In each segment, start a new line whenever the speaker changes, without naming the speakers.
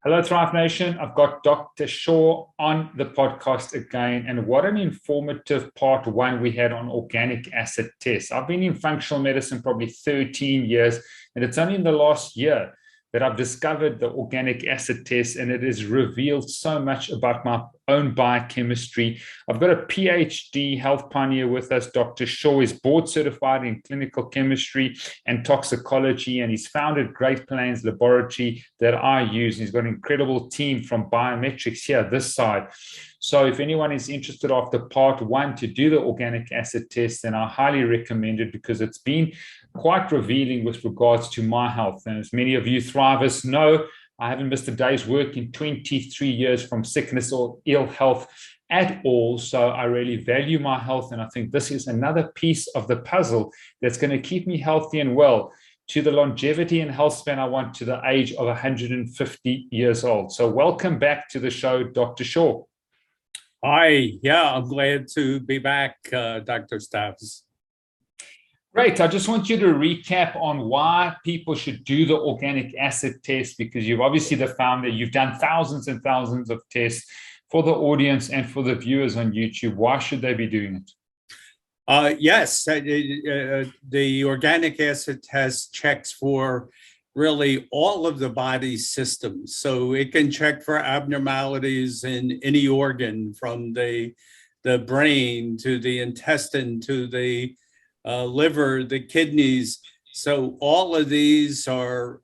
Hello, Thrive Nation. I've got Dr. Shaw on the podcast again. And what an informative part one we had on organic acid tests. I've been in functional medicine probably 13 years, and it's only in the last year that I've discovered the organic acid test, and it has revealed so much about my own biochemistry. I've got a PhD health pioneer with us. Dr. Shaw is board certified in clinical chemistry and toxicology, and he's founded Great Plains Laboratory that I use. He's got an incredible team from biometrics here, this side. So if anyone is interested after part one to do the organic acid test, then I highly recommend it because it's been quite revealing with regards to my health. And as many of you thrivers know, I haven't missed a day's work in 23 years from sickness or ill health at all. So I really value my health. And I think this is another piece of the puzzle that's going to keep me healthy and well to the longevity and health span I want to the age of 150 years old. So welcome back to the show, Dr. Shaw.
Hi, yeah, I'm glad to be back, Dr. SteveStavs.
Great. I just want you to recap on why people should do the organic acid test, because you've obviously the founder, you've done thousands and thousands of tests for the audience and for the viewers on YouTube. Why should they be doing it?
Yes, the organic acid test checks for really all of the body's systems. So it can check for abnormalities in any organ, from the brain to the intestine to the liver, the kidneys. So all of these are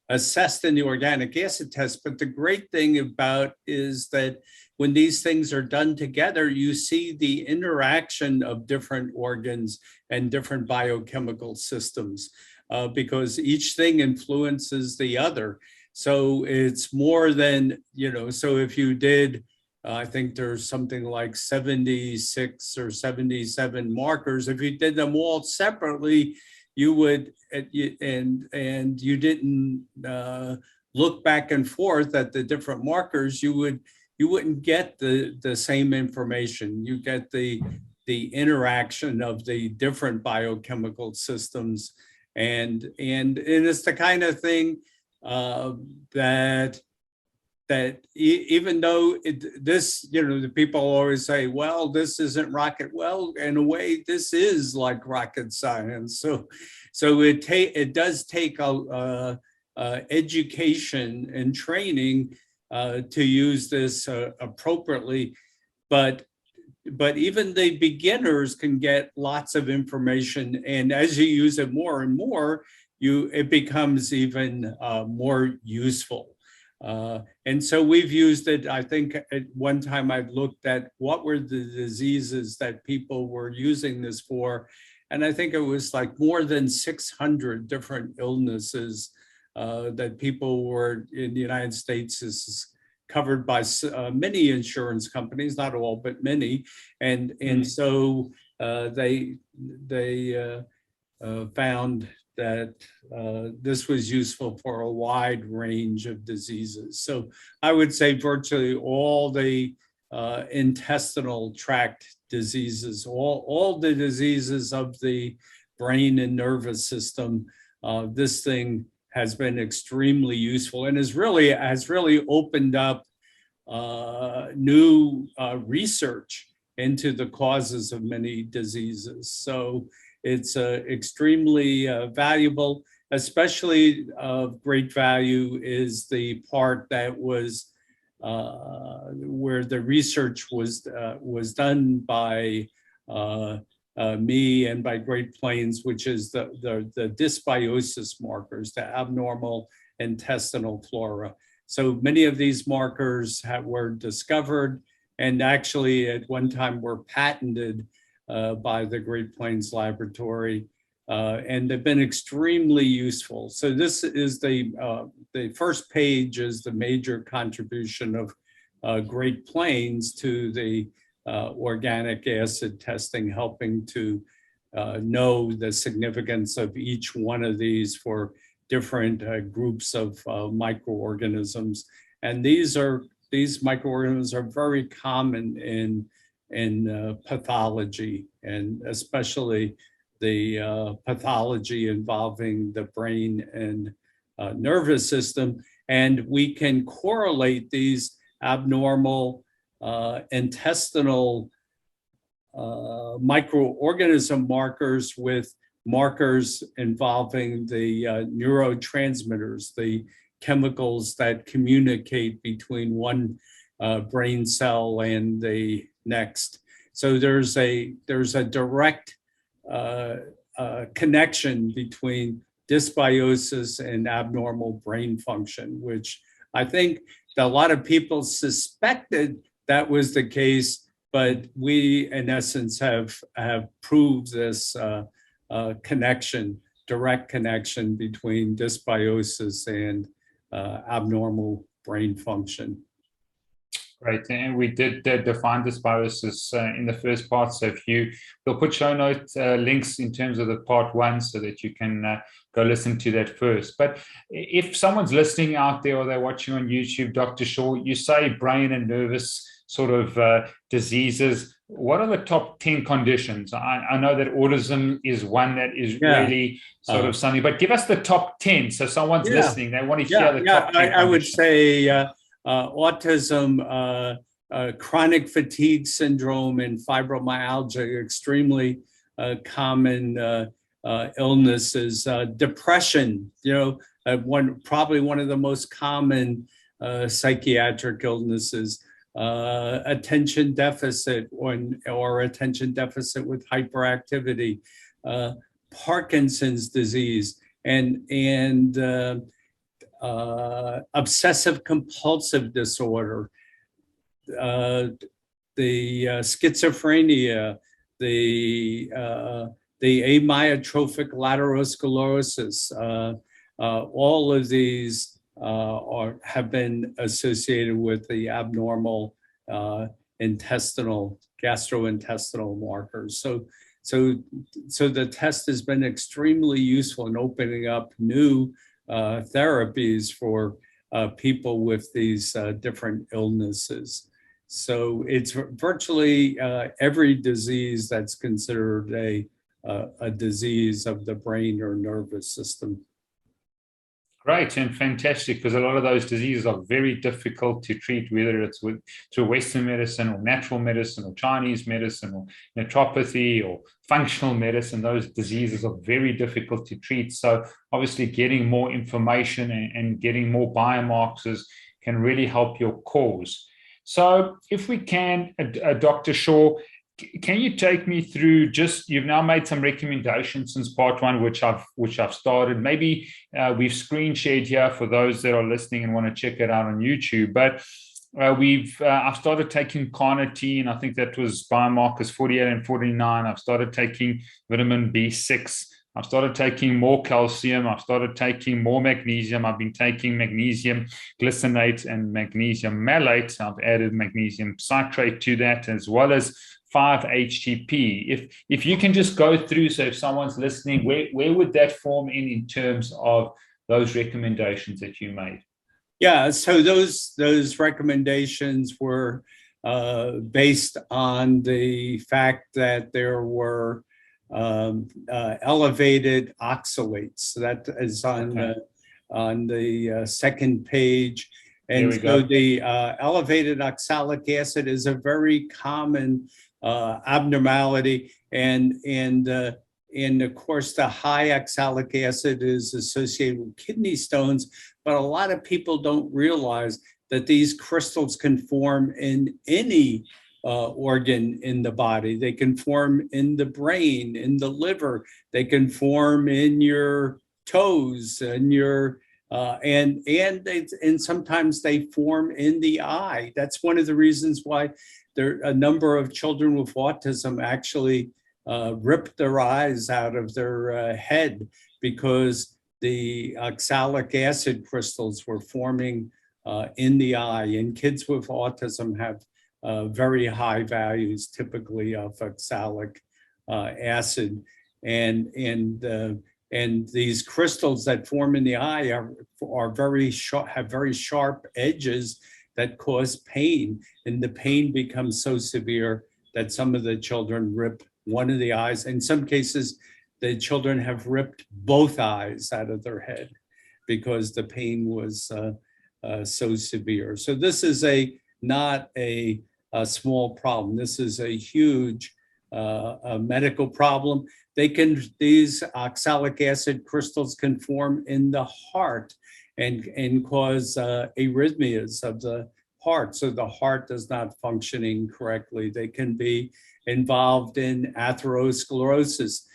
assessed in the organic acid test. But the great thing about is that when these things are done together, you see the interaction of different organs and different biochemical systems, because each thing influences the other. So it's more than, so if you did, I think there's something like 76 or 77 markers. If you did them all separately, you would, and you didn't look back and forth at the different markers, you wouldn't get the same information. You get the interaction of the different biochemical systems, and it's the kind of thing that even though the people always say, well, this isn't rocket. Well, in a way, this is like rocket science. So it does take education and training to use this appropriately, but even the beginners can get lots of information, and as you use it more and more, it becomes even more useful. And so we've used it. I think at one time I looked at what were the diseases that people were using this for, and I think it was like more than 600 different illnesses that people were in the United States is covered by many insurance companies, not all, but many. And so they found that this was useful for a wide range of diseases. So I would say virtually all the intestinal tract diseases, all the diseases of the brain and nervous system, this thing has been extremely useful and has really opened up new research into the causes of many diseases. So it's extremely valuable. Especially of great value is the part that was where the research was done by me and by Great Plains, which is the dysbiosis markers, the abnormal intestinal flora. So many of these markers were discovered and actually at one time were patented by the Great Plains Laboratory, and they've been extremely useful. So this is the first page is the major contribution of Great Plains to the organic acid testing, helping to know the significance of each one of these for different groups of microorganisms. And these microorganisms are very common in pathology, and especially the pathology involving the brain and nervous system. And we can correlate these abnormal intestinal microorganism markers with markers involving the neurotransmitters, the chemicals that communicate between one brain cell and the next. So there's a direct connection between dysbiosis and abnormal brain function, which I think that a lot of people suspected that was the case, but we, in essence, have proved this connection, direct connection between dysbiosis and abnormal brain function.
Great, and we did define dysbiosis in the first part. So we'll put show note links in terms of the part 1 so that you can go listen to that first. But if someone's listening out there or they're watching on YouTube, Dr. Shaw, you say brain and nervous sort of diseases. What are the top 10 conditions? I know that autism is one that is really sort of something, but give us the top 10. So someone's listening, they want to hear the top 10
I would say autism, chronic fatigue syndrome, and fibromyalgia are extremely common illnesses. Depression, probably one of the most common psychiatric illnesses. Attention deficit or attention deficit with hyperactivity, Parkinson's disease, and obsessive compulsive disorder, the schizophrenia, the amyotrophic lateral sclerosis. All of these have been associated with the abnormal gastrointestinal markers. So the test has been extremely useful in opening up new therapies for people with these different illnesses. So it's virtually every disease that's considered a disease of the brain or nervous system.
Great and fantastic, because a lot of those diseases are very difficult to treat, whether it's through Western medicine or natural medicine or Chinese medicine or naturopathy or functional medicine. Those diseases are very difficult to treat. So obviously getting more information and getting more biomarkers can really help your cause. So if we can, Dr. Shaw, can you take me through you've now made some recommendations since part 1, which I've started. Maybe we've screen shared here for those that are listening and want to check it out on YouTube. But I've started taking carnitine. I think that was biomarkers 48 and 49. I've started taking vitamin B6. I've started taking more calcium. I've started taking more magnesium. I've been taking magnesium glycinate and magnesium malate. I've added magnesium citrate to that, as well as 5-HTP. If you can just go through, so if someone's listening, where would that form in terms of those recommendations that you made?
Yeah, so those recommendations were based on the fact that there were elevated oxalates. So that is on the second page. And so the elevated oxalic acid is a very common abnormality, and of course the high oxalic acid is associated with kidney stones, but a lot of people don't realize that these crystals can form in any organ in the body. They can form in the brain, in the liver, they can form in your toes and your and sometimes they form in the eye. That's one of the reasons why a number of children with autism actually rip their eyes out of their head, because the oxalic acid crystals were forming in the eye. And kids with autism have very high values typically of oxalic acid. And these crystals that form in the eye are very sharp, have very sharp edges that cause pain. And the pain becomes so severe that some of the children rip one of the eyes. In some cases, the children have ripped both eyes out of their head because the pain was so severe. So this is not a small problem. This is a huge a medical problem. These oxalic acid crystals can form in the heart and cause arrhythmias of the heart. So the heart is not functioning correctly. They can be involved in atherosclerosis.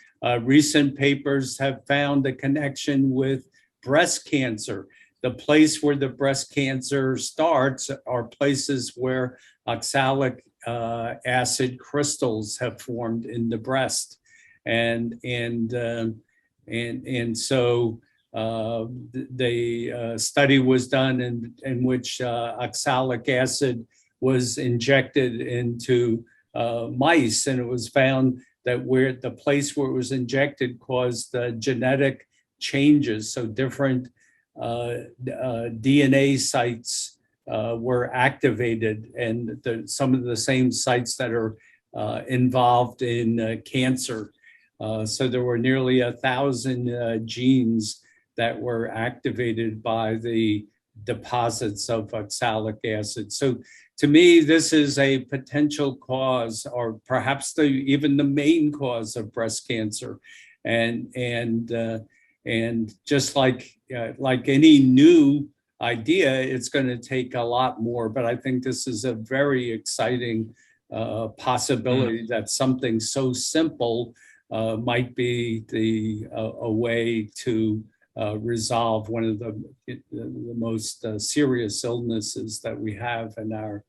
Recent papers have found a connection with breast cancer. The place where the breast cancer starts are places where oxalic acid crystals have formed in the breast, and so the study was done in which oxalic acid was injected into mice, and it was found that where the place where it was injected caused genetic changes. So different DNA sites were activated, and some of the same sites that are involved in cancer. So there were nearly 1,000 genes that were activated by the deposits of oxalic acid. So to me, this is a potential cause, or perhaps even the main cause of breast cancer. And just like any new idea, it's going to take a lot more. But I think this is a very exciting possibility that something so simple might be a way to resolve one of the most serious illnesses that we have in our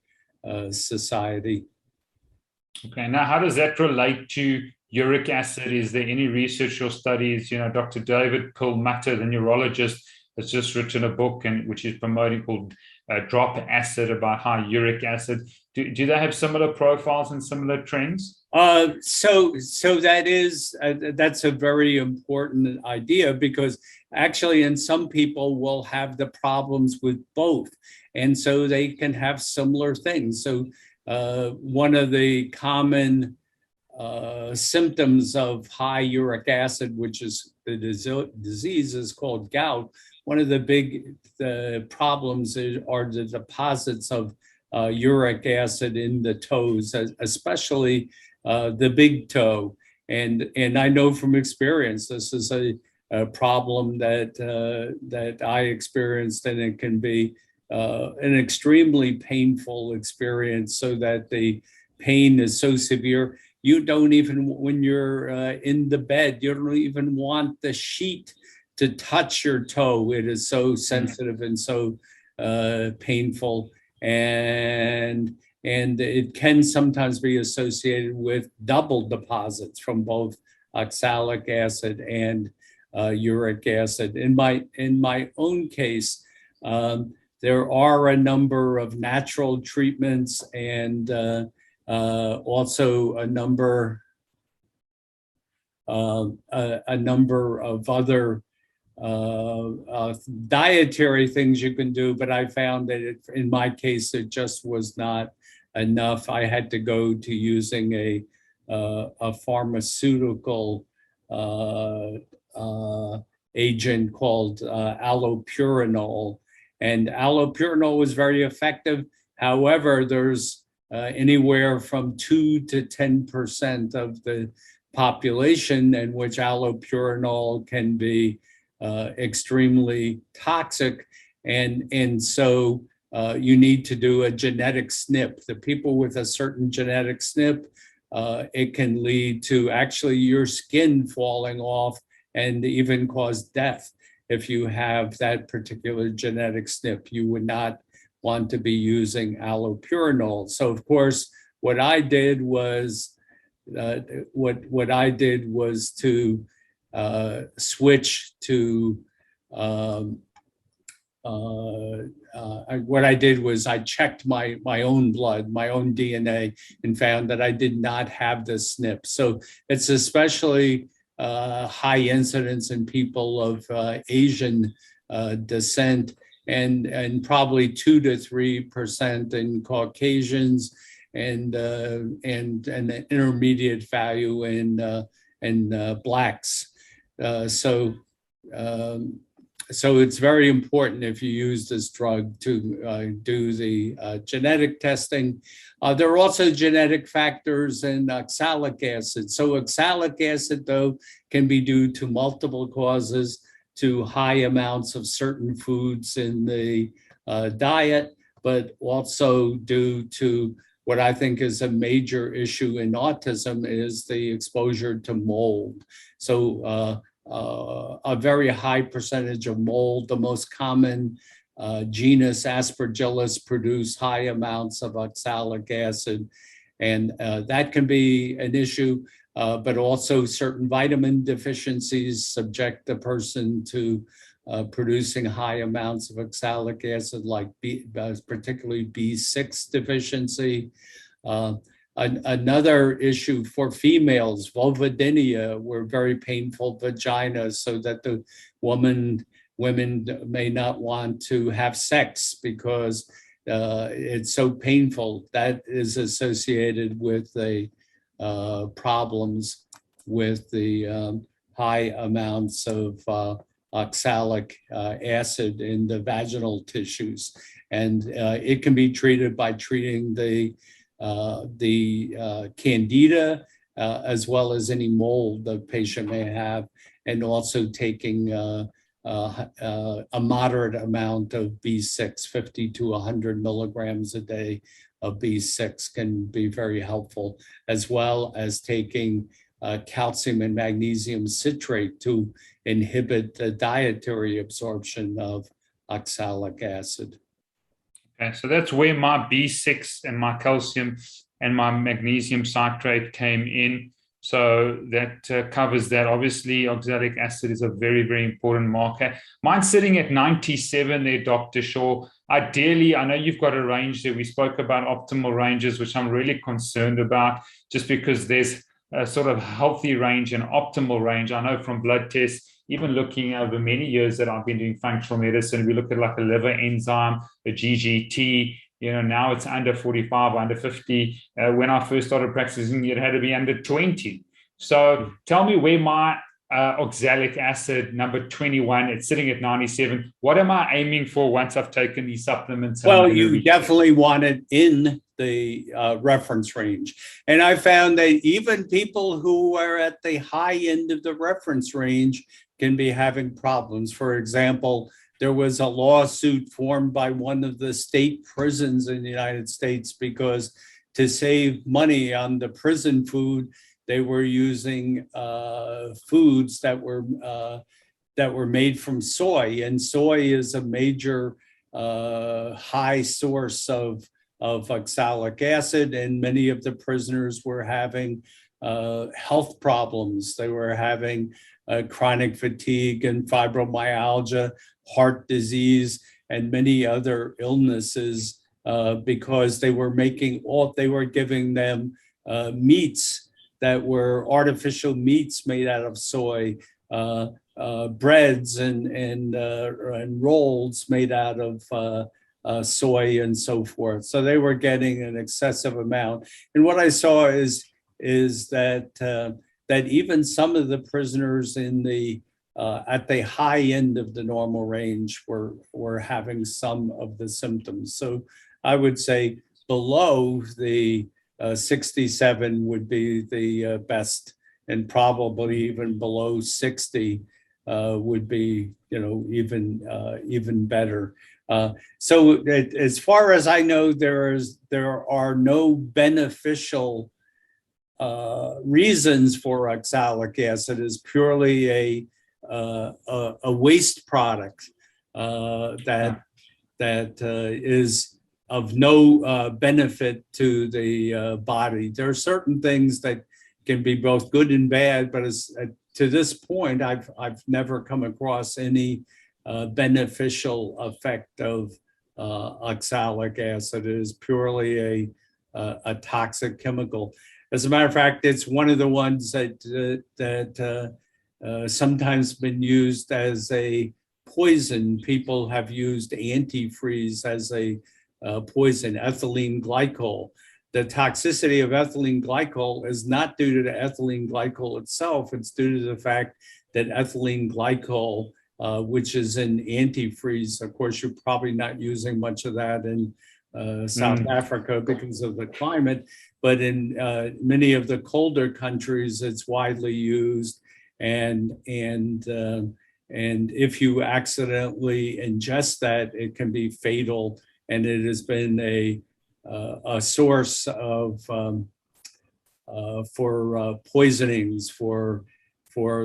society.
Okay, now how does that relate to uric acid? Is there any research or studies? Dr. David Perlmutter, the neurologist, has just written a book which is promoting called Drop Acid, about high uric acid. Do they have similar profiles and similar trends?
So that's a very important idea, because actually in some people will have the problems with both, and so they can have similar things. So one of the common symptoms of high uric acid, which is the disease, is called gout. One of the big problems are the deposits of uric acid in the toes, especially the big toe. And I know from experience, this is a problem that I experienced, and it can be an extremely painful experience, so that the pain is so severe, you don't even, when you're in the bed, you don't even want the sheet to touch your toe. It is so sensitive and so painful. And it can sometimes be associated with double deposits from both oxalic acid and uric acid. In my own case, there are a number of natural treatments, and also a number of other dietary things you can do, but I found that in my case, it just was not enough. I had to go to using a pharmaceutical agent called allopurinol, and allopurinol was very effective. However, there's anywhere from 2 to 10% of the population in which allopurinol can be extremely toxic, and so you need to do a genetic SNP. The people with a certain genetic SNP, it can lead to actually your skin falling off and even cause death. If you have that particular genetic SNP, you would not want to be using allopurinol. So of course, what I did was to switch to what I did was I checked my own blood, my own DNA, and found that I did not have the SNP. So it's especially high incidence in people of Asian descent, and probably 2 to 3% in Caucasians, and an intermediate value in blacks. So So it's very important if you use this drug to do the genetic testing. There are also genetic factors in oxalic acid. So oxalic acid, though, can be due to multiple causes, to high amounts of certain foods in the diet, but also due to what I think is a major issue in autism is the exposure to mold. So a very high percentage of mold, the most common genus Aspergillus, produce high amounts of oxalic acid. And that can be an issue, but also certain vitamin deficiencies subject the person to producing high amounts of oxalic acid, like particularly B6 deficiency. Another issue for females, vulvodynia, were very painful vaginas, so that the women may not want to have sex because it's so painful. That is associated with the problems with the high amounts of oxalic acid in the vaginal tissues. And it can be treated by treating the candida, as well as any mold the patient may have, and also taking a moderate amount of B6, 50 to 100 milligrams a day of B6 can be very helpful, as well as taking calcium and magnesium citrate to inhibit the dietary absorption of oxalic acid.
Okay, so that's where my B6 and my calcium and my magnesium citrate came in. So that covers that. Obviously, oxalic acid is a very, very important marker. Mine's sitting at 97 there, Dr. Shaw. Ideally, I know you've got a range there. We spoke about optimal ranges, which I'm really concerned about, just because there's a sort of healthy range and optimal range. I know from blood tests, even looking over many years that I've been doing functional medicine, we look at like a liver enzyme, a GGT, now it's under 45, under 50. When I first started practicing, it had to be under 20. So tell me where my oxalic acid, number 21, it's sitting at 97. What am I aiming for once I've taken these supplements?
Well, you definitely want it in the reference range. And I found that even people who are at the high end of the reference range can be having problems. For example, there was a lawsuit formed by one of the state prisons in the United States because to save money on the prison food, they were using foods that were made from soy, and soy is a major high source of oxalic acid, and many of the prisoners were having health problems. They were having chronic fatigue and fibromyalgia, heart disease, and many other illnesses because they were giving them meats that were artificial meats made out of soy, breads and rolls made out of soy and so forth. So they were getting an excessive amount. And what I saw is that even some of the prisoners in the at the high end of the normal range were having some of the symptoms. So I would say below the 67 would be the best, and probably even below 60 would be, even better. So as far as I know, there are no beneficial reasons for oxalic acid. Is purely a waste product that is of no benefit to the body. There are certain things that can be both good and bad, but to this point, I've never come across any beneficial effect of oxalic acid. It is purely a toxic chemical. As a matter of fact, it's one of the ones that sometimes been used as a poison. People have used antifreeze as a poison, ethylene glycol. The toxicity of ethylene glycol is not due to the ethylene glycol itself. It's due to the fact that ethylene glycol which is an antifreeze. Of course, you're probably not using much of that in South Africa because of the climate, but in many of the colder countries, it's widely used. And if you accidentally ingest that, it can be fatal. And it has been a source of for poisonings for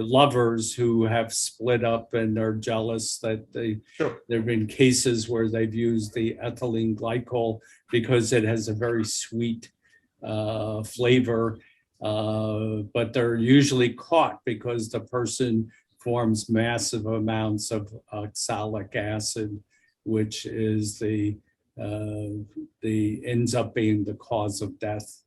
lovers who have split up and are jealous that there have been cases where they've used the ethylene glycol because it has a very sweet flavor, but they're usually caught because the person forms massive amounts of oxalic acid, which is ends up being the cause of death.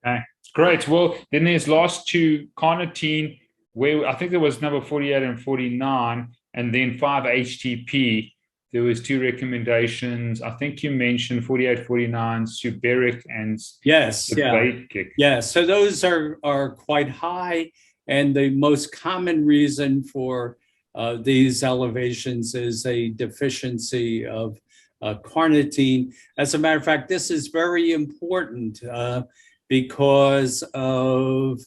Okay, great. Well, then there's last two, carnitine, where I think there was number 48 and 49, and then 5-HTP. There was two recommendations. I think you mentioned 48, 49, Suberic and Sebacic.
Yeah. So those are quite high, and the most common reason for these elevations is a deficiency of carnitine. As a matter of fact, this is very important because of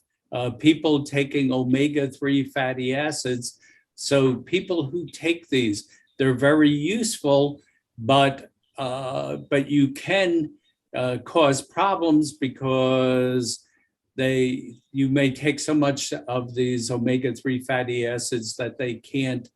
people taking omega-3 fatty acids. So people who take these, they're very useful, but you can cause problems because you may take so much of these omega-3 fatty acids that they can't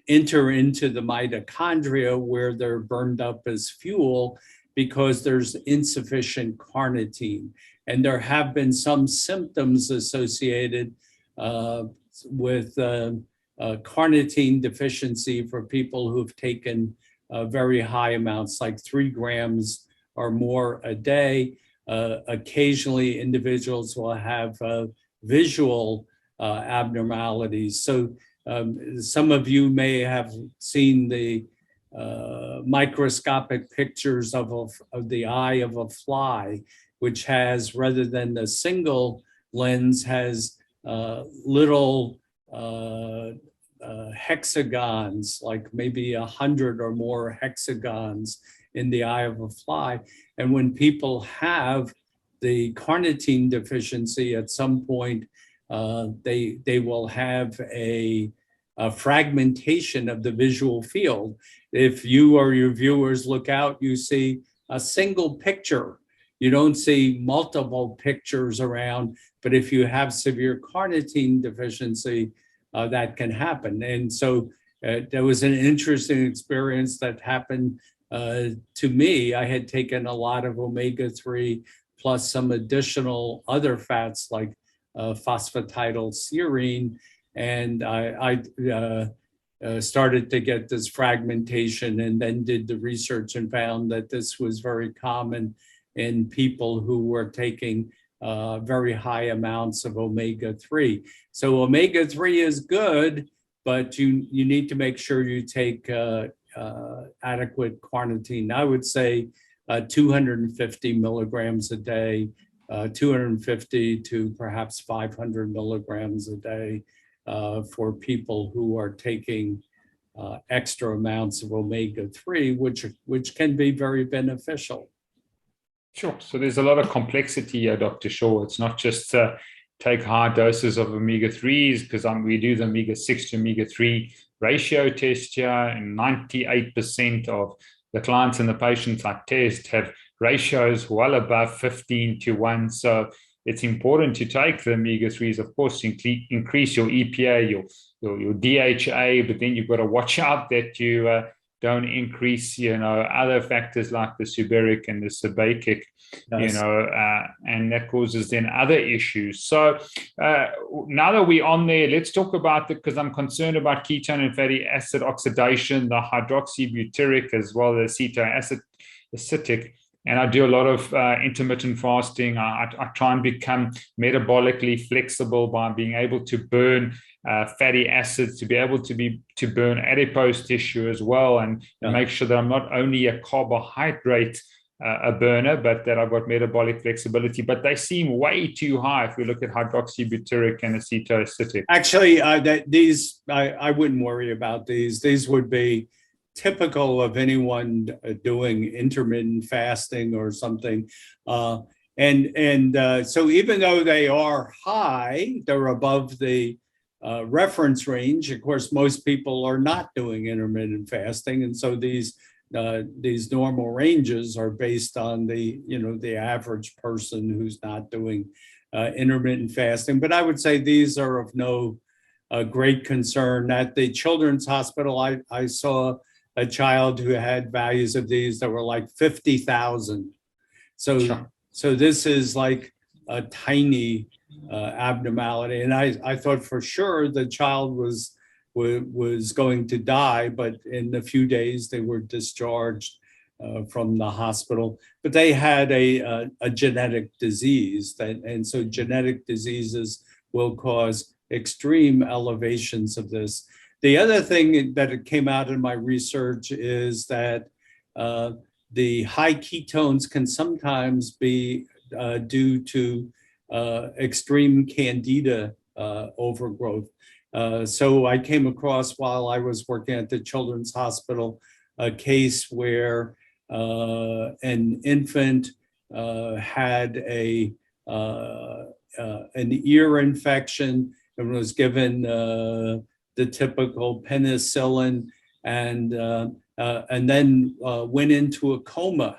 enter into the mitochondria where they're burned up as fuel because there's insufficient carnitine. And there have been some symptoms associated with carnitine deficiency for people who've taken very high amounts, like 3 grams or more a day. Occasionally, individuals will have visual abnormalities. So some of you may have seen the microscopic pictures of the eye of a fly, which has, rather than the single lens, has little hexagons, like maybe 100 or more hexagons in the eye of a fly. And when people have the carnitine deficiency, at some point, they will have a fragmentation of the visual field. If you or your viewers look out, you see a single picture. You don't see multiple pictures around, but if you have severe carnitine deficiency, that can happen. And so there was an interesting experience that happened to me. I had taken a lot of omega-3 plus some additional other fats like phosphatidylserine, and I started to get this fragmentation, and then did the research and found that this was very common in people who were taking very high amounts of omega-3. So omega-3 is good, but you need to make sure you take adequate carnitine. I would say 250 milligrams a day, 250 to perhaps 500 milligrams a day for people who are taking extra amounts of omega-3, which can be very beneficial.
Sure. So there's a lot of complexity here, Dr. Shaw. It's not just take high doses of omega-3s, because we do the omega-6 to omega-3 ratio test here, and 98% of the clients and the patients I test have ratios well above 15:1. So it's important to take the omega-3s, of course, to increase your EPA, your DHA, but then you've got to watch out that you don't increase, other factors like the Suberic and the Sebacic, yes. And that causes then other issues. So now that we're on there, let's talk about because I'm concerned about ketone and fatty acid oxidation, the hydroxybutyric as well as acetoacetic. And I do a lot of intermittent fasting. I try and become metabolically flexible by being able to burn fatty acids, to be able to burn adipose tissue as well, and make sure that I'm not only a carbohydrate a burner, but that I've got metabolic flexibility. But they seem way too high if we look at hydroxybutyric and acetoacetic.
Actually, I wouldn't worry about these. These would be typical of anyone doing intermittent fasting or something. So even though they are high, they're above the reference range. Of course, most people are not doing intermittent fasting, and so these normal ranges are based on the average person who's not doing intermittent fasting. But I would say these are of no great concern. At the Children's Hospital, I saw a child who had values of these that were like 50,000. So this is like a tiny abnormality. And I thought for sure the child was going to die, but in a few days they were discharged from the hospital. But they had a genetic disease, and so genetic diseases will cause extreme elevations of this. The other thing that came out in my research is that the high ketones can sometimes be due to extreme candida overgrowth. So I came across, while I was working at the Children's Hospital, a case where an infant had an ear infection and was given the typical penicillin, and then went into a coma.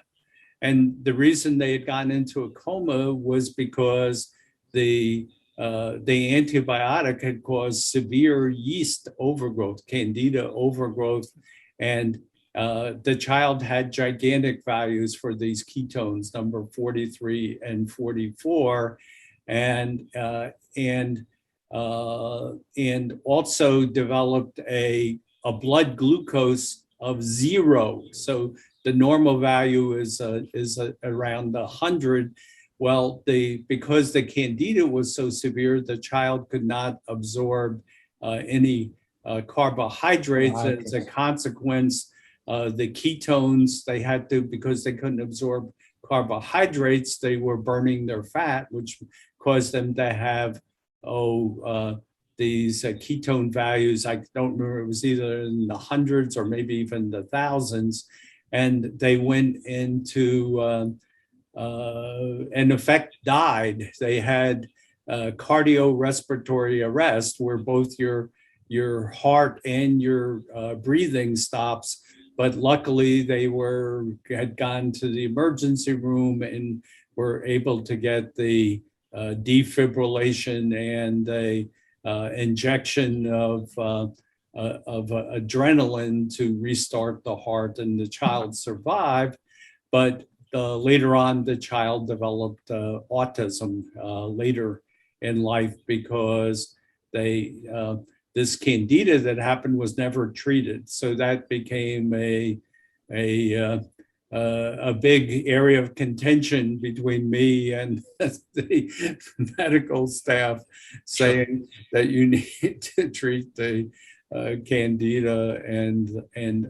And the reason they had gotten into a coma was because the antibiotic had caused severe yeast overgrowth, candida overgrowth, and the child had gigantic values for these ketones, number 43 and 44, and also developed a blood glucose of 0. So the normal value is around 100. Well, because the candida was so severe, the child could not absorb any carbohydrates. As a consequence, the ketones they had to, because they couldn't absorb carbohydrates, they were burning their fat, which caused them to have these ketone values. I don't remember, it was either in the hundreds or maybe even the thousands. And they went into, in effect, died. They had cardiorespiratory arrest, where both your heart and your breathing stops. But luckily, they had gone to the emergency room and were able to get the defibrillation and the injection of adrenaline to restart the heart, and the child survived. But later on, the child developed autism later in life because this candida that happened was never treated. So that became a big area of contention between me and the medical staff, saying that you need to treat the candida. And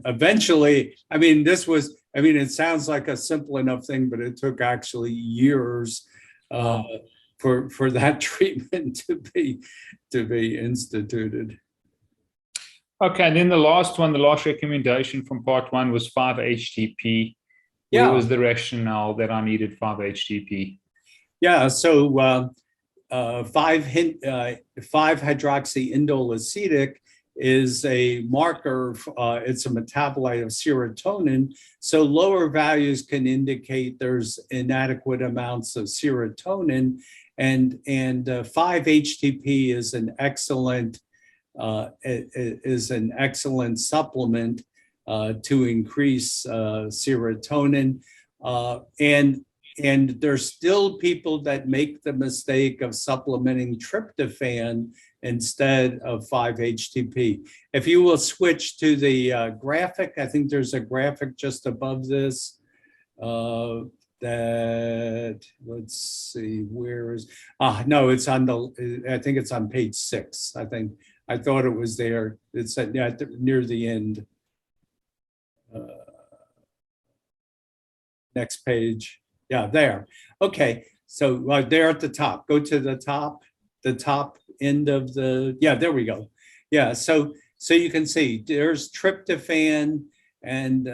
eventually, it sounds like a simple enough thing, but it took actually years for that treatment to be instituted.
Okay, and then the last recommendation from part 1 was 5-HTP. What was the rationale that I needed 5-HTP?
Yeah, so 5-hydroxyindoleacetic is a marker. It's a metabolite of serotonin. So lower values can indicate there's inadequate amounts of serotonin, and 5-HTP is an excellent supplement to increase serotonin. And there's still people that make the mistake of supplementing tryptophan instead of 5-HTP. If you will switch to the graphic, I think there's a graphic just above this that, let's see, where is, no, it's on I think it's on page 6. I thought it was there. It's near the end. Next page. Yeah, there. Okay, so there at the top. Go to the top end of the, yeah, there we go. Yeah, so you can see there's tryptophan, and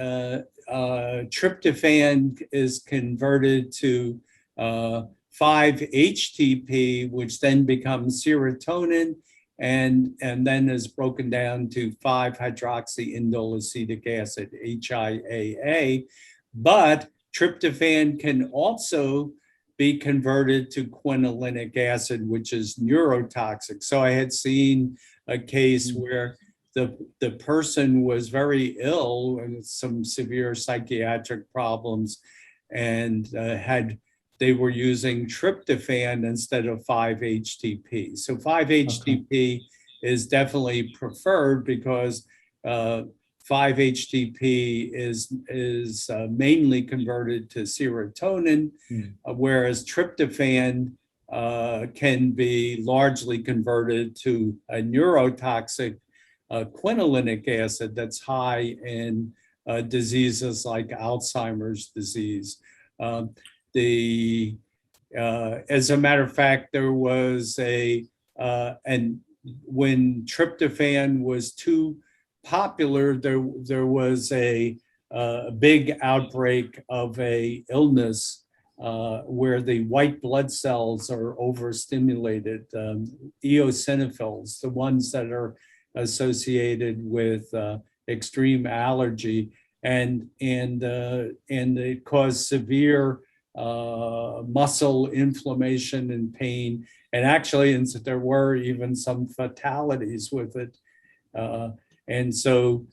tryptophan is converted to 5-HTP, which then becomes serotonin, and then is broken down to 5-hydroxyindoleacetic acid, HIAA. But tryptophan can also be converted to quinolinic acid, which is neurotoxic. So I had seen a case where the person was very ill and some severe psychiatric problems, and they were using tryptophan instead of 5-HTP. So 5-HTP is definitely preferred because 5-HTP is mainly converted to serotonin, whereas tryptophan can be largely converted to a neurotoxic quinolinic acid that's high in diseases like Alzheimer's disease. As a matter of fact, there was and when tryptophan was too popular, there was a big outbreak of a illness where the white blood cells are overstimulated, eosinophils, the ones that are associated with extreme allergy, and it caused severe muscle inflammation and pain, and actually there were even some fatalities with it. And so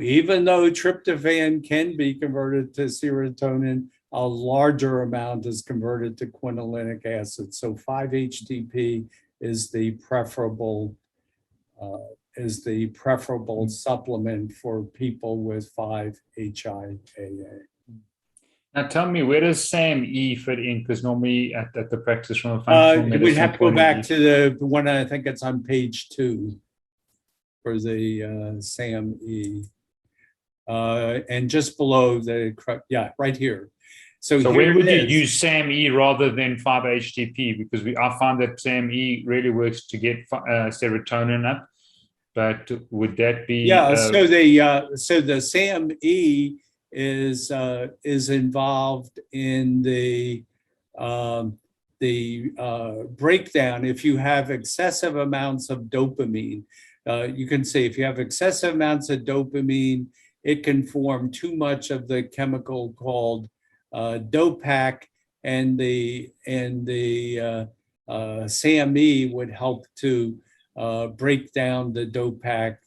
even though tryptophan can be converted to serotonin, a larger amount is converted to quinolinic acid. So 5-HTP is the preferable supplement for people with 5-HIAA.
Now tell me, where does SAMe fit in? Because normally at the practice from a functional medicine,
we'd have to go back to the one, I think it's on page 2 for the SAMe. And just below right here. So
where would you use SAMe rather than 5-HTP? Because I find that SAMe really works to get serotonin up. But would that be?
So the SAMe is involved in the breakdown. If you have excessive amounts of dopamine, you can see if you have excessive amounts of dopamine, it can form too much of the chemical called dopac, and the SAMe would help to break down the dopac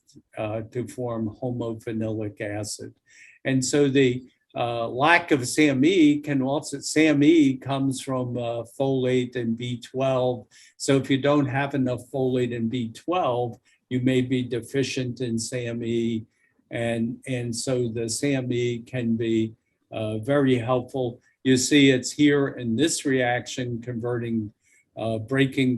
to form homophenolic acid. And so the lack of SAMe SAMe comes from folate and B12. So if you don't have enough folate and B12, you may be deficient in SAMe. And so the SAMe can be very helpful. You see it's here in this reaction breaking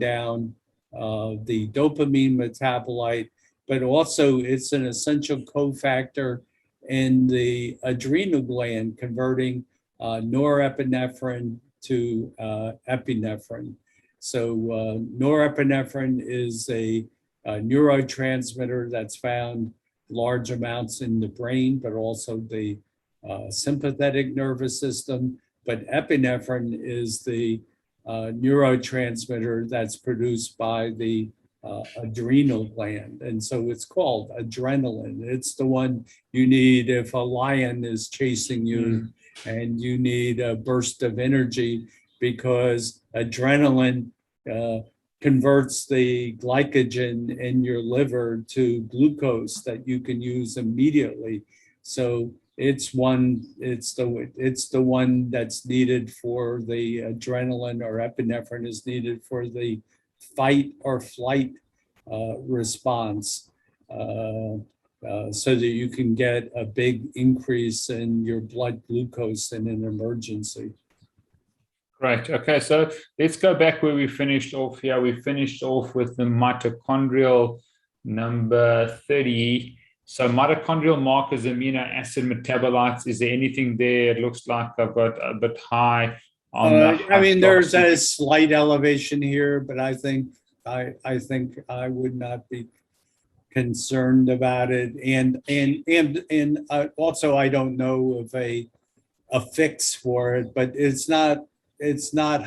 down the dopamine metabolite, but also it's an essential cofactor in the adrenal gland, converting norepinephrine to epinephrine. So norepinephrine is a neurotransmitter that's found large amounts in the brain, but also the sympathetic nervous system. But epinephrine is the neurotransmitter that's produced by the adrenal gland. And so it's called adrenaline. It's the one you need if a lion is chasing you and you need a burst of energy, because adrenaline converts the glycogen in your liver to glucose that you can use immediately. So it's the one that's needed for the adrenaline, or epinephrine is needed for the fight or flight response, so that you can get a big increase in your blood glucose in an emergency.
Great. Okay, so let's go back where we finished off here. We finished off with the mitochondrial number 30. So mitochondrial markers, amino acid metabolites, is there anything there? It looks like I've got a bit high on the
I mean, there's
hydroxy.
a slight elevation here, but I think I would not be concerned about it. And also, I don't know of a fix for it, but it's not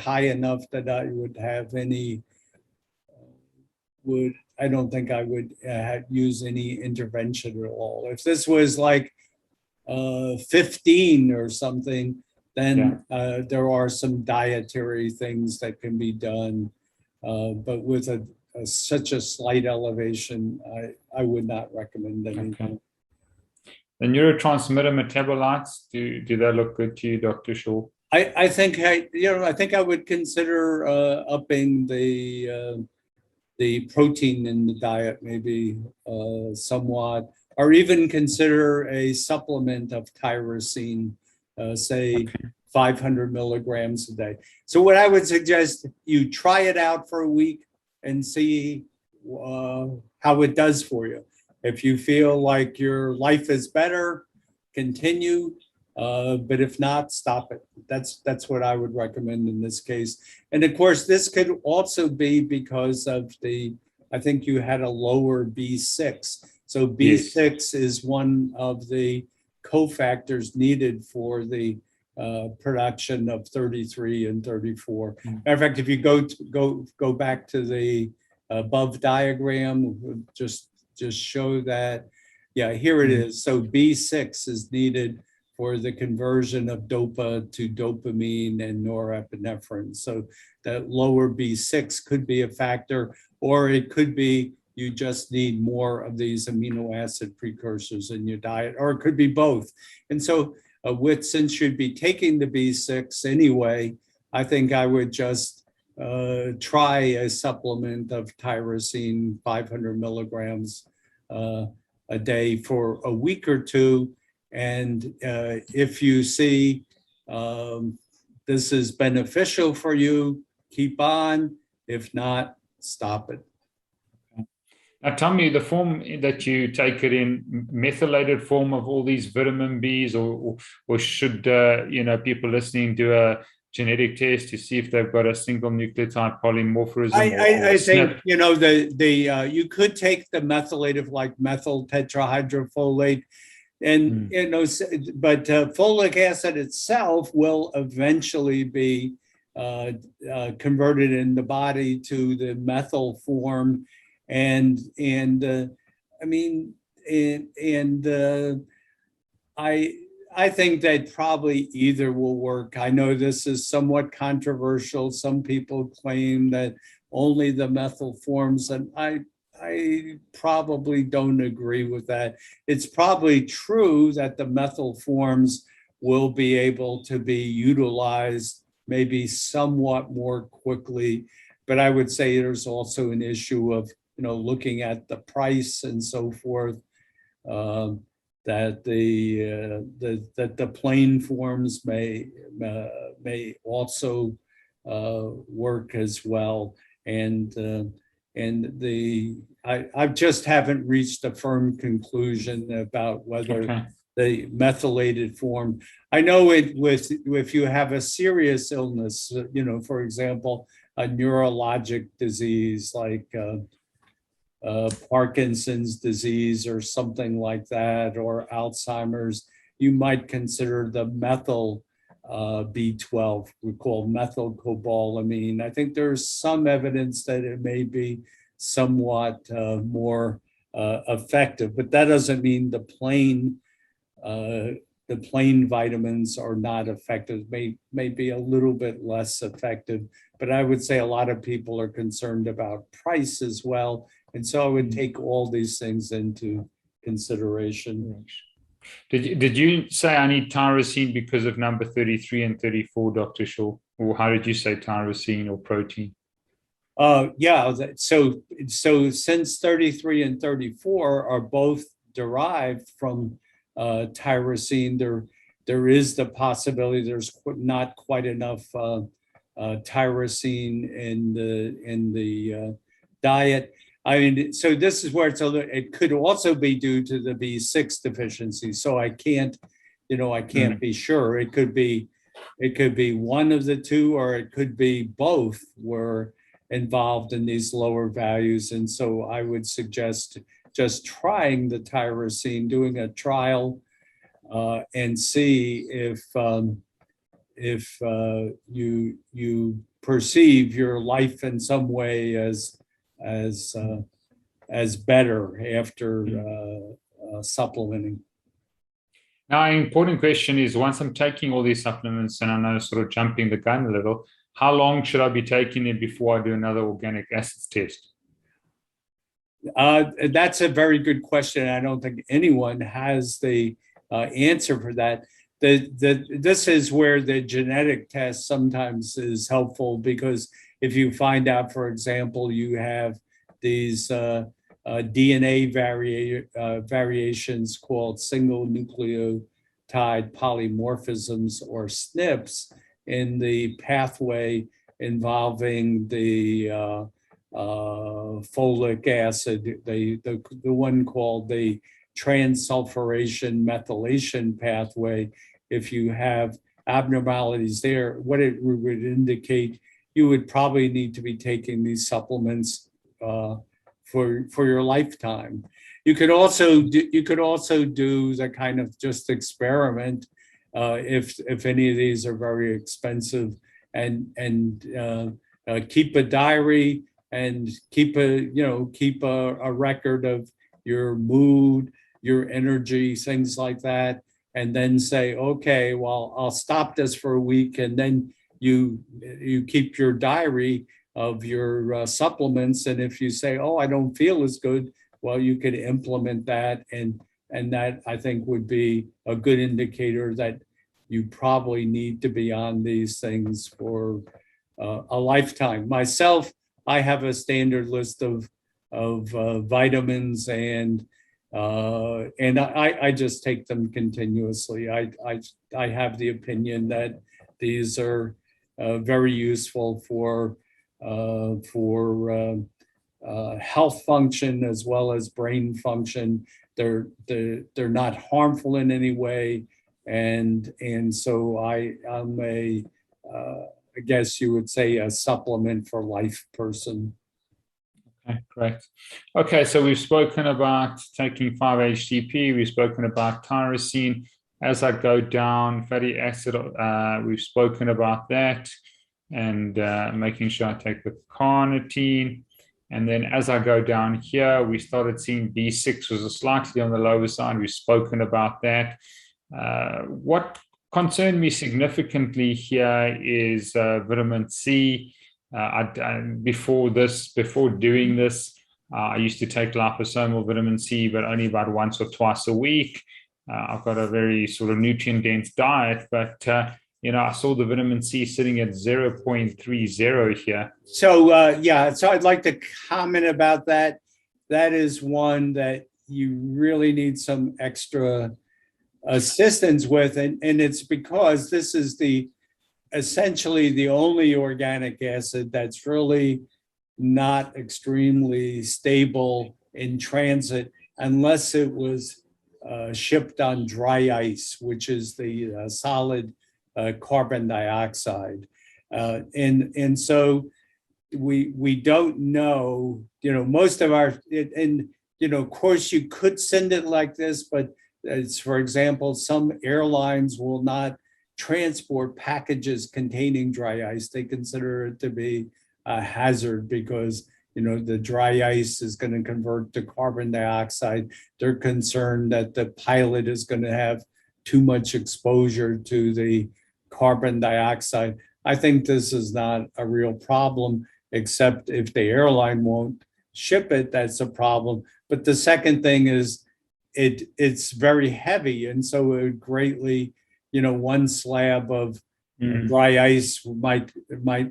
high enough that I would have any. I don't think I would use any intervention at all. If this was like 15 or something, then there are some dietary things that can be done. But with such a slight elevation, I would not recommend anything.
Okay. The neurotransmitter metabolites, do they look good to you, Dr. Shaw?
I think I would consider upping the protein in the diet, maybe somewhat, or even consider a supplement of tyrosine, say 500 milligrams a day. So what I would suggest, you try it out for a week and see how it does for you. If you feel like your life is better, continue. But if not, stop it. That's what I would recommend in this case. And of course, this could also be because of I think you had a lower B6. So B6 is one of the cofactors needed for the production of 33 and 34. Matter of fact, if you go back to the above diagram, just show that. Yeah, here it is. So B6 is needed for the conversion of dopa to dopamine and norepinephrine. So that lower B6 could be a factor, or it could be you just need more of these amino acid precursors in your diet, or it could be both. And so since you'd be taking the B6 anyway, I think I would just try a supplement of tyrosine, 500 milligrams a day for a week or two. And if you see this is beneficial for you, keep on. If not, stop it.
Now, tell me, the form that you take it in, methylated form of all these vitamin Bs, or should people listening do a genetic test to see if they've got a single nucleotide polymorphism?
I think you could take the methylated, like methyl tetrahydrofolate. And but folic acid itself will eventually be converted in the body to the methyl form, I think that probably either will work. I know this is somewhat controversial. Some people claim that only the methyl forms, and I probably don't agree with that. It's probably true that the methyl forms will be able to be utilized maybe somewhat more quickly, but I would say there's also an issue of looking at the price and so forth, that the plain forms may also work as well, I just haven't reached a firm conclusion about whether the methylated form. I know if you have a serious illness, for example, a neurologic disease like Parkinson's disease or something like that, or Alzheimer's, you might consider the methyl B12, we call methylcobalamin. I think there's some evidence that it may be somewhat more effective, but that doesn't mean the plain vitamins are not effective. May be a little bit less effective, but I would say a lot of people are concerned about price as well, and so I would take all these things into consideration.
Did you say I need tyrosine because of number 33 and 34, Dr. Shaw? Or how did you say tyrosine or protein?
So since 33 and 34 are both derived from tyrosine, there is the possibility there's not quite enough tyrosine in the diet. I mean, so this is where it could also be due to the B6 deficiency. So I can't be sure. It could be one of the two, or it could be both were involved in these lower values. And so I would suggest just trying the tyrosine, doing a trial, and see if you perceive your life in some way as better after supplementing.
Now, an important question is, once I'm taking all these supplements, and I know sort of jumping the gun a little, how long should I be taking it before I do another organic acids test?
That's a very good question. I don't think anyone has the answer for that. This is where the genetic test sometimes is helpful, because if you find out, for example, you have these DNA variations called single nucleotide polymorphisms, or SNPs, in the pathway involving the folic acid, the one called the transsulfuration methylation pathway. If you have abnormalities there, what it would indicate, you would probably need to be taking these supplements for your lifetime. You could also do the kind of just experiment, if any of these are very expensive, and keep a diary and keep a record of your mood, your energy, things like that, and then say, okay, well, I'll stop this for a week, and then you keep your diary of your supplements. And if you say, oh, I don't feel as good, well, you could implement that, and that, I think, would be a good indicator that you probably need to be on these things for a lifetime. Myself, I have a standard list of vitamins, and I just take them continuously. I have the opinion that these are very useful for health function as well as brain function. They're not harmful in any way, and so I'm I guess you would say a supplement for life person.
Okay, great. Okay, so we've spoken about taking 5-HTP, we've spoken about tyrosine. As I go down, fatty acid, we've spoken about that, and making sure I take the carnitine. And then as I go down here, we started seeing B6 was slightly on the lower side. We've spoken about that. What concerned me significantly here is vitamin C. Before doing this, I used to take liposomal vitamin C, but only about once or twice a week. I've got a very sort of nutrient-dense diet, but I saw the vitamin C sitting at 0.30 here.
So I'd like to comment about that. That is one that you really need some extra assistance with, and it's because this is essentially the only organic acid that's really not extremely stable in transit, unless it was shipped on dry ice, which is the solid carbon dioxide, and so we don't know. Most of our, and of course you could send it like this, but it's, for example, some airlines will not transport packages containing dry ice. They consider it to be a hazard because the dry ice is going to convert to carbon dioxide. They're concerned that the pilot is going to have too much exposure to the carbon dioxide. I think this is not a real problem, except if the airline won't ship it, that's a problem. But the second thing is it's very heavy, and so it would greatly, one slab of dry ice might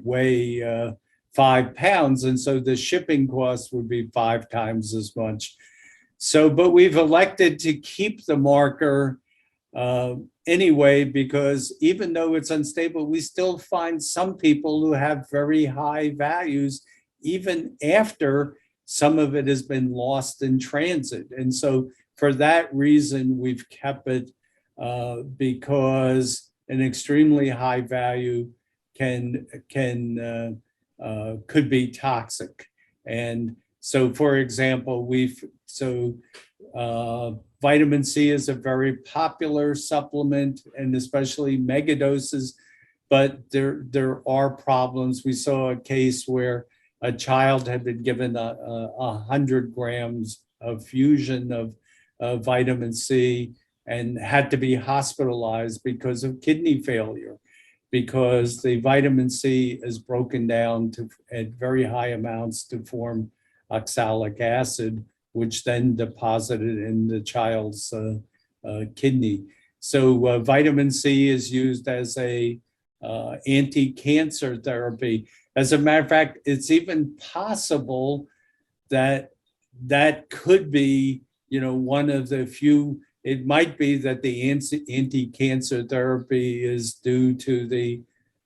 weigh 5 pounds, and so the shipping cost would be 5 times as much. So, but we've elected to keep the marker anyway, because even though it's unstable, we still find some people who have very high values even after some of it has been lost in transit. And so for that reason, we've kept it because an extremely high value could be toxic. And so, for example, vitamin C is a very popular supplement, and especially megadoses, but there are problems. We saw a case where a child had been given 100 grams of fusion of vitamin C and had to be hospitalized because of kidney failure, because the vitamin C is broken down at very high amounts to form oxalic acid, which then deposited in the child's kidney. So vitamin C is used as a anti-cancer therapy. As a matter of fact, it's even possible that could be, one of the few. It might be that the anti-cancer therapy is due to the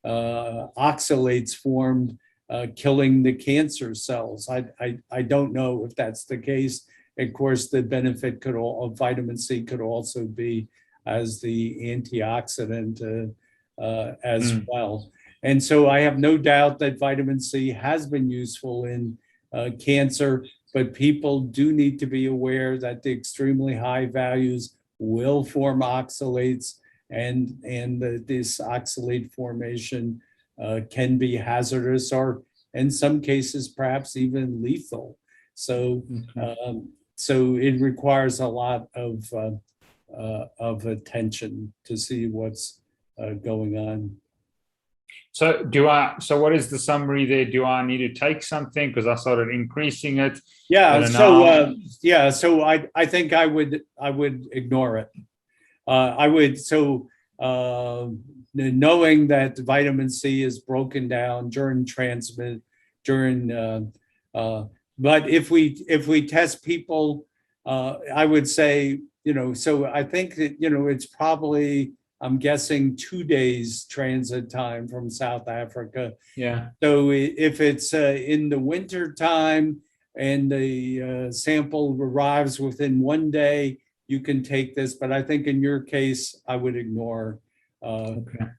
oxalates formed killing the cancer cells. I don't know if that's the case. Of course, the benefit of vitamin C could also be as the antioxidant as well. And so I have no doubt that vitamin C has been useful in cancer, but people do need to be aware that the extremely high values will form oxalates, and this oxalate formation can be hazardous, or in some cases perhaps even lethal. So so it requires a lot of attention to see what's going on.
So what is the summary there? Do I need to take something because I started increasing it?
Yeah. So I think I would ignore it. Knowing that vitamin C is broken down during transmit but if we test people, I would say, so I think that, it's probably, I'm guessing 2 days transit time from South Africa.
Yeah.
So if it's in the winter time and the sample arrives within 1 day, you can take this. But I think in your case, I would ignore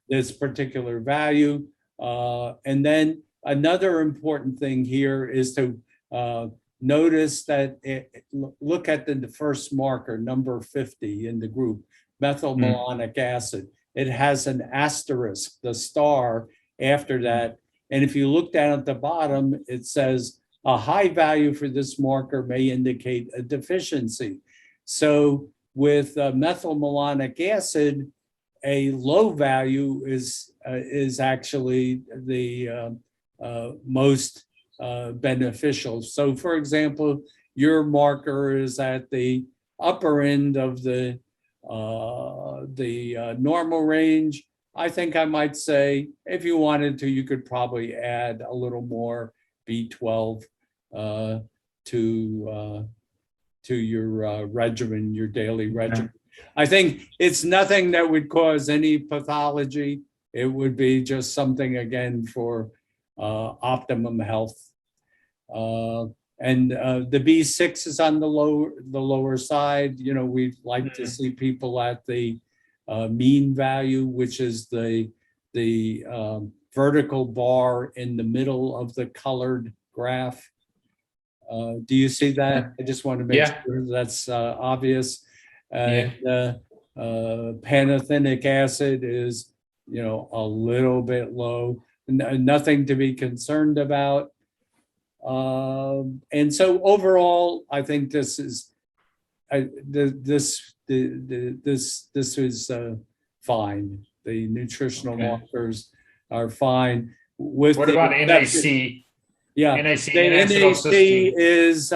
this particular value. And then another important thing here is to notice that look at the first marker, number 50 in the group, methylmalonic acid. It has an asterisk, the star after that. And if you look down at the bottom, it says a high value for this marker may indicate a deficiency. So with methylmalonic acid, a low value is actually the most beneficial. So for example, your marker is at the upper end of the normal range. I think I might say, if you wanted to, you could probably add a little more B12 to your regimen, your daily regimen. I think it's nothing that would cause any pathology. It would be just something, again, for optimum health. And the B6 is on the lower side. We'd like to see people at the mean value, which is the vertical bar in the middle of the colored graph. Do you see that? I just want to make sure that's obvious. Pantothenic acid is, a little bit low. Nothing to be concerned about. And so overall, I think this is fine. The nutritional markers are fine.
What about NAC?
Yeah,
NAC,
the NAC is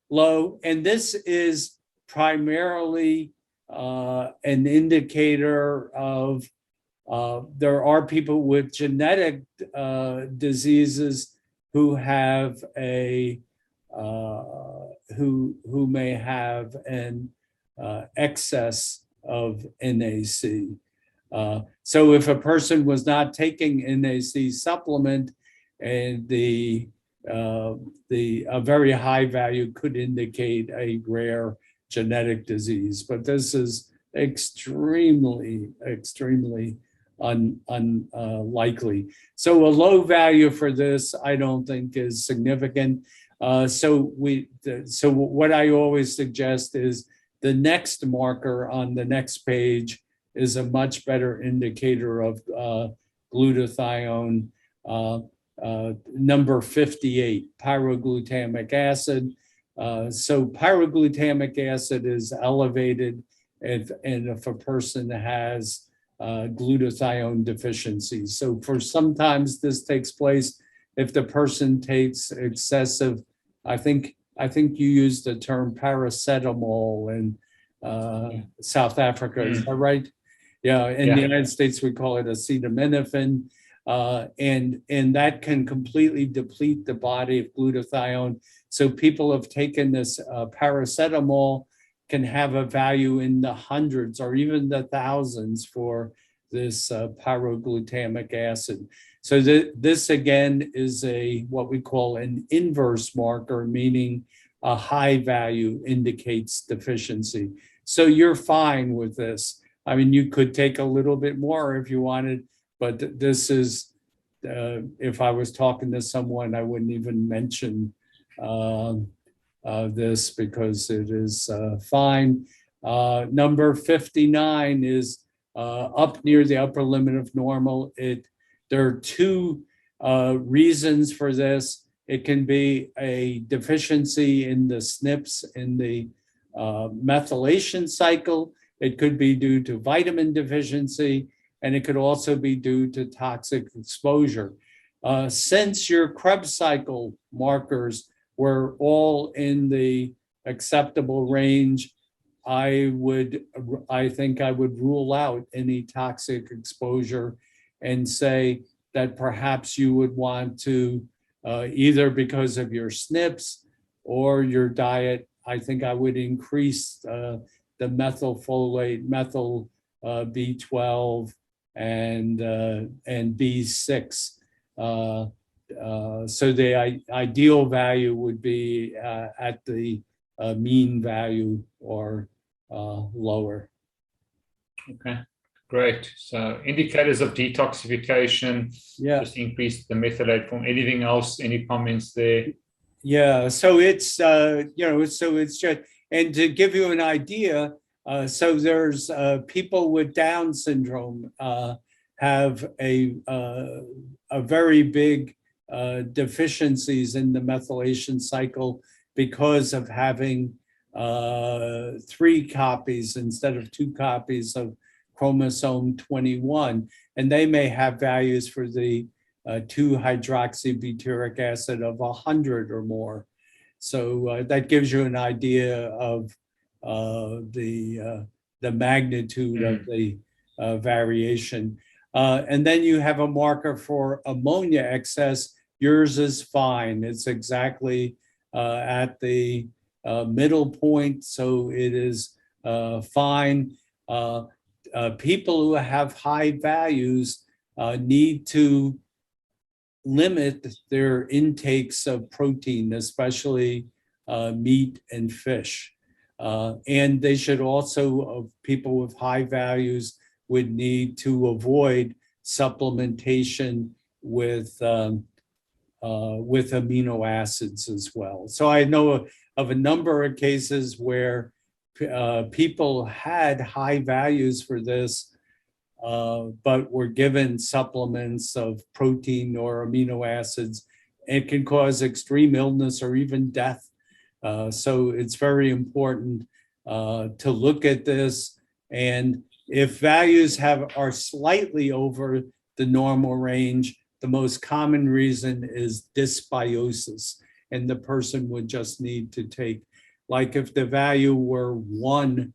low, and this is primarily an indicator of there are people with genetic diseases who have who may have an excess of NAC. So if a person was not taking NAC supplement and the a very high value could indicate a rare genetic disease, but this is extremely unlikely. So a low value for this, I don't think is significant. So what I always suggest is the next marker on the next page is a much better indicator of glutathione. Number 58, pyroglutamic acid. So pyroglutamic acid is elevated if a person has glutathione deficiencies. So for sometimes this takes place if the person takes excessive, I think you used the term paracetamol in South Africa, is that right? Yeah, in the United States we call it acetaminophen. And that can completely deplete the body of glutathione. So people have taken this paracetamol can have a value in the hundreds or even the thousands for this pyroglutamic acid. So this again is what we call an inverse marker, meaning a high value indicates deficiency. So you're fine with this. I mean, you could take a little bit more if you wanted, but this is, if I was talking to someone, I wouldn't even mention this because it is fine. Number 59 is up near the upper limit of normal. There are two reasons for this. It can be a deficiency in the SNPs in the methylation cycle. It could be due to vitamin deficiency, and it could also be due to toxic exposure. Since your Krebs cycle markers were all in the acceptable range, I think I would rule out any toxic exposure and say that perhaps you would want to, either because of your SNPs or your diet, I think I would increase the methylfolate, methyl B12, and B6. So the ideal value would be at the mean value or lower.
Okay, great. So indicators of detoxification, just increase the methylate form. Anything else? Any comments there?
Yeah, so it's so it's just, and to give you an idea, so there's people with Down syndrome have a very big deficiencies in the methylation cycle because of having 3 copies instead of 2 copies of chromosome 21, and they may have values for the 2-hydroxybutyric acid of 100 or more. So that gives you an idea of the magnitude of the variation. And then you have a marker for ammonia excess. Yours is fine. It's exactly at the middle point, so it is fine. People who have high values need to limit their intakes of protein, especially meat and fish. And they should also, people with high values would need to avoid supplementation with amino acids as well. So I know of a number of cases where people had high values for this, but were given supplements of protein or amino acids. It can cause extreme illness or even death. So it's very important to look at this. And if values are slightly over the normal range, the most common reason is dysbiosis. And the person would just need to take, like if the value were 1.0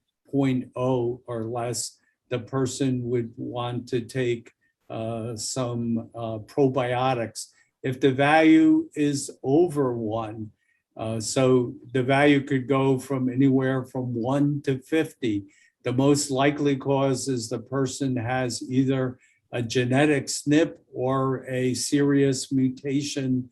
or less, the person would want to take some probiotics. If the value is over 1, so the value could go from anywhere from 1 to 50. The most likely cause is the person has either a genetic SNP or a serious mutation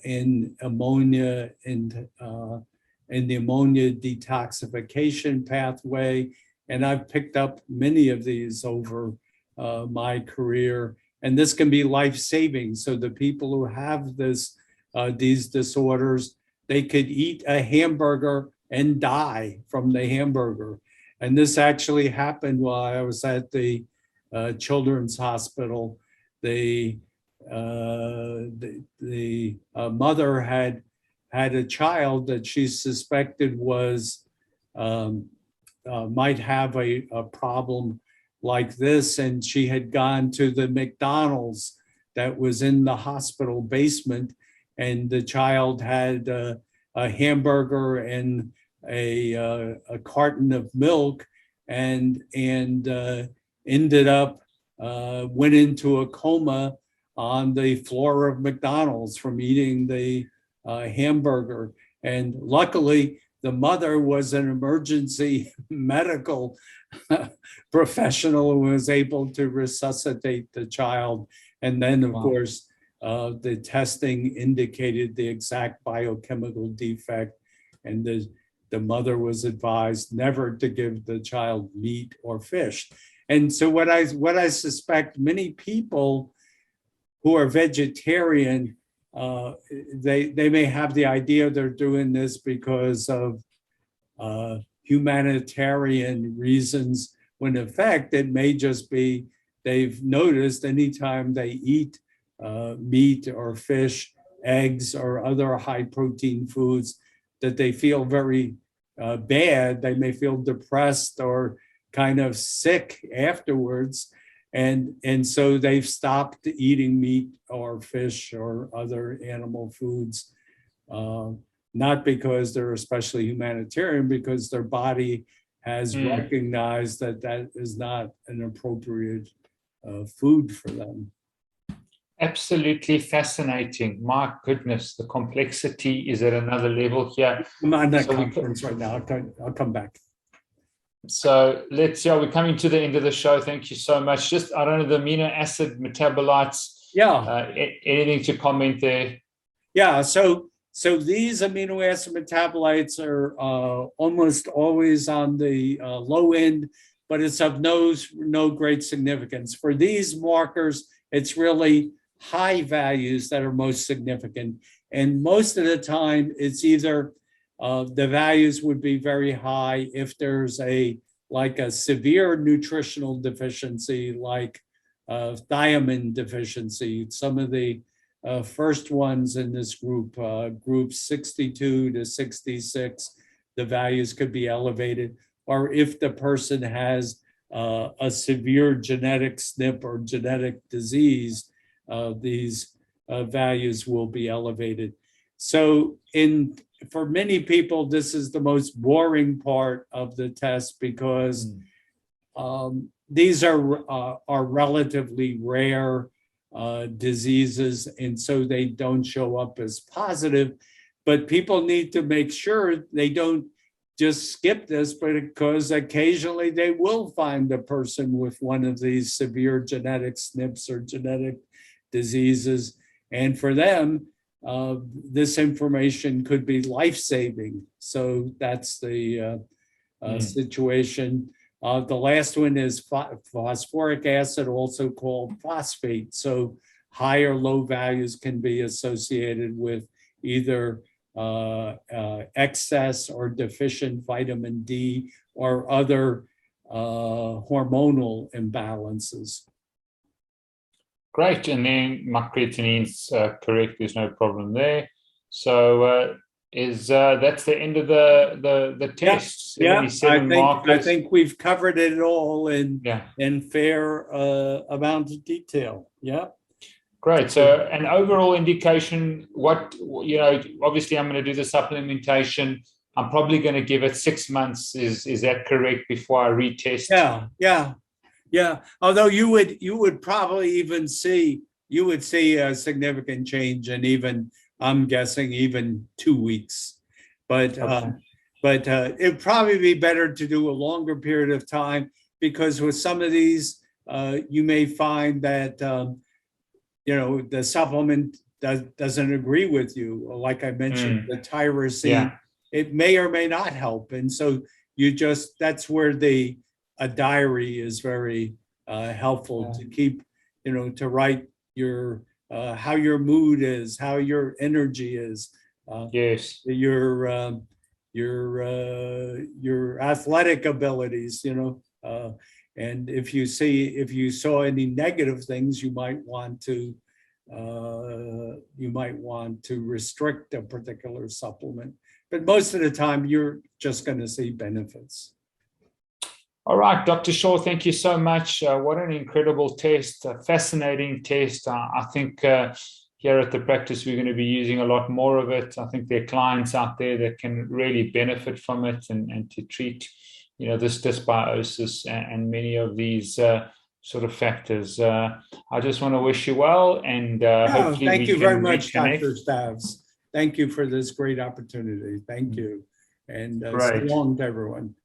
in ammonia and the ammonia detoxification pathway. And I've picked up many of these over my career. And this can be life-saving. So the people who have these disorders, they could eat a hamburger and die from the hamburger. And this actually happened while I was at the Children's Hospital. The mother had a child that she suspected was might have a problem like this, and she had gone to the McDonald's that was in the hospital basement, and the child had a hamburger and a carton of milk, and ended up went into a coma on the floor of McDonald's from eating the hamburger. And luckily, the mother was an emergency medical professional who was able to resuscitate the child. And then, of course, the testing indicated the exact biochemical defect, and the mother was advised never to give the child meat or fish. And so what I suspect, many people who are vegetarian, they may have the idea they're doing this because of humanitarian reasons, when in fact it may just be they've noticed anytime they eat meat or fish, eggs, or other high protein foods, that they feel very bad. They may feel depressed or kind of sick afterwards. And so they've stopped eating meat or fish or other animal foods, not because they're especially humanitarian, because their body has recognized that that is not an appropriate food for them.
Absolutely fascinating. My goodness, the complexity is at another level here.
I'm on that conference right now. I'll come back.
So we're coming to the end of the show. Thank you so much. Just, I don't know, the amino acid metabolites.
Yeah.
Anything to comment there?
Yeah. So these amino acid metabolites are almost always on the low end, but it's of no great significance. For these markers, it's really high values that are most significant. And most of the time, it's either the values would be very high if there's a severe nutritional deficiency, like thiamine deficiency. Some of the first ones in this group, groups 62 to 66, the values could be elevated. Or if the person has a severe genetic SNP or genetic disease, these values will be elevated. So for many people, this is the most boring part of the test, because these are relatively rare diseases, and so they don't show up as positive. But people need to make sure they don't just skip this, because occasionally they will find a person with one of these severe genetic SNPs or genetic diseases. And for them, this information could be life-saving. So that's the situation. The last one is phosphoric acid, also called phosphate. So high or low values can be associated with either excess or deficient vitamin D or other hormonal imbalances.
Great. And then my creatinine's correct. There's no problem there. So that's the end of the test.
Yeah, I think we've covered it all in fair amount of detail. Yeah.
Great. So an overall indication, obviously I'm going to do the supplementation. I'm probably going to give it 6 months. Is that correct, before I retest?
Yeah. Although you would probably even see a significant change in even, I'm guessing, even 2 weeks. But it'd probably be better to do a longer period of time, because with some of these, you may find that the supplement doesn't agree with you. Like I mentioned, the tyrosine,
Yeah.
it may or may not help. And so that's where a diary is very helpful to keep, to write your, how your mood is, how your energy is,
Yes.
your athletic abilities, and if you saw any negative things, you might want to restrict a particular supplement. But most of the time, you're just going to see benefits.
All right, Dr. Shaw, thank you so much. What an incredible test, a fascinating test. I think here at the practice, we're going to be using a lot more of it. I think there are clients out there that can really benefit from it and to treat, this dysbiosis and many of these sort of factors. I just want to wish you well, and hopefully
thank
we
you
can
very much,
reconnect.
Dr. Stavs. Thank you for this great opportunity. Thank you. And so
Great.
long to everyone.